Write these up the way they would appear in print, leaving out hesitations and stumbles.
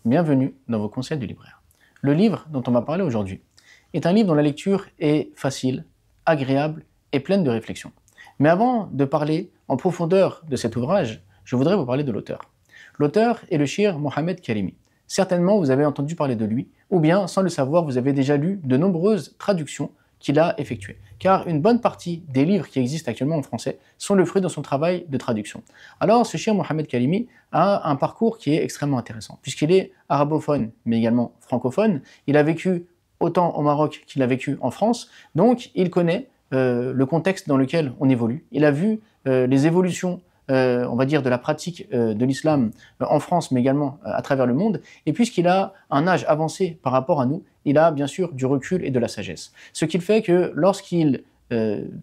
bienvenue dans vos conseils du libraire. Le livre dont on va parler aujourd'hui est un livre dont la lecture est facile, agréable et pleine de réflexion. Mais avant de parler en profondeur de cet ouvrage, je voudrais vous parler de l'auteur. L'auteur est le Cheikh Mohamed Karimi. Certainement vous avez entendu parler de lui, ou bien sans le savoir vous avez déjà lu de nombreuses traductions qu'il a effectuées. Car une bonne partie des livres qui existent actuellement en français sont le fruit de son travail de traduction. Alors ce Cheikh Mohamed Karimi a un parcours qui est extrêmement intéressant, puisqu'il est arabophone mais également francophone. Il a vécu autant au Maroc qu'il a vécu en France, donc il connaît le contexte dans lequel on évolue. Il a vu les évolutions on va dire de la pratique de l'islam en France, mais également à travers le monde. Et puisqu'il a un âge avancé par rapport à nous, il a bien sûr du recul et de la sagesse. Ce qui fait que lorsqu'il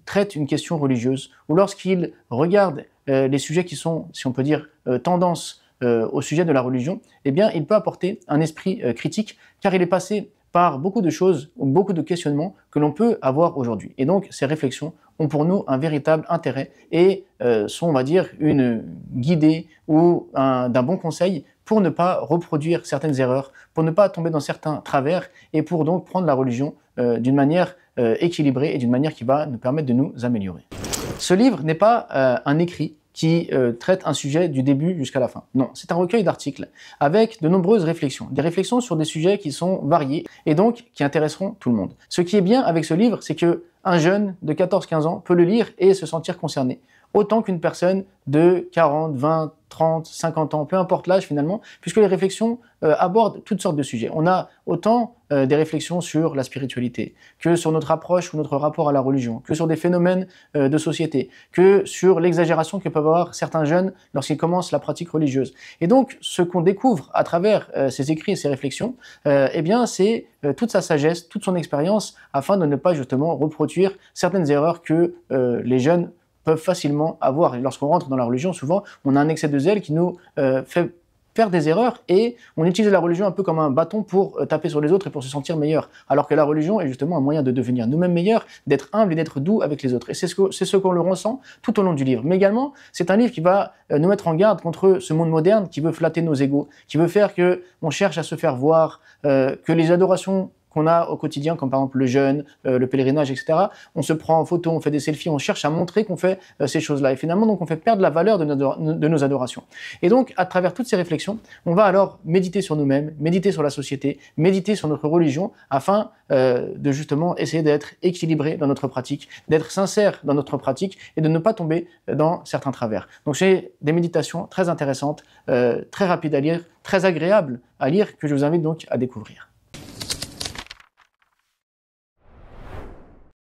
traite une question religieuse, ou lorsqu'il regarde les sujets qui sont, si on peut dire, tendance au sujet de la religion, eh bien, il peut apporter un esprit critique, car il est passé par beaucoup de choses, beaucoup de questionnements que l'on peut avoir aujourd'hui. Et donc, ces réflexions ont pour nous un véritable intérêt et sont, on va dire, une guidée ou d'un bon conseil pour ne pas reproduire certaines erreurs, pour ne pas tomber dans certains travers et pour donc prendre la religion d'une manière équilibrée et d'une manière qui va nous permettre de nous améliorer. Ce livre n'est pas un écrit qui traite un sujet du début jusqu'à la fin. Non, c'est un recueil d'articles avec de nombreuses réflexions. Des réflexions sur des sujets qui sont variés et donc qui intéresseront tout le monde. Ce qui est bien avec ce livre, c'est que un jeune de 14-15 ans peut le lire et se sentir concerné, autant qu'une personne de 40, 20, 30, 50 ans, peu importe l'âge finalement, puisque les réflexions abordent toutes sortes de sujets. On a autant des réflexions sur la spiritualité, que sur notre approche ou notre rapport à la religion, que sur des phénomènes de société, que sur l'exagération que peuvent avoir certains jeunes lorsqu'ils commencent la pratique religieuse. Et donc, ce qu'on découvre à travers ces écrits et ces réflexions, eh bien, c'est toute sa sagesse, toute son expérience, afin de ne pas justement reproduire certaines erreurs que les jeunes peuvent facilement avoir. Et lorsqu'on rentre dans la religion, souvent, on a un excès de zèle qui nous fait faire des erreurs et on utilise la religion un peu comme un bâton pour taper sur les autres et pour se sentir meilleur. Alors que la religion est justement un moyen de devenir nous-mêmes meilleurs, d'être humble et d'être doux avec les autres. Et c'est ce qu'on le ressent tout au long du livre. Mais également, c'est un livre qui va nous mettre en garde contre ce monde moderne qui veut flatter nos égos, qui veut faire que on cherche à se faire voir, que les adorations qu'on a au quotidien, comme par exemple le jeûne, le pèlerinage, etc. On se prend en photo, on fait des selfies, on cherche à montrer qu'on fait ces choses-là. Et finalement, donc, on fait perdre la valeur de nos adorations. Et donc, à travers toutes ces réflexions, on va alors méditer sur nous-mêmes, méditer sur la société, méditer sur notre religion, afin de justement essayer d'être équilibré dans notre pratique, d'être sincère dans notre pratique et de ne pas tomber dans certains travers. Donc, c'est des méditations très intéressantes, très rapides à lire, très agréables à lire, que je vous invite donc à découvrir.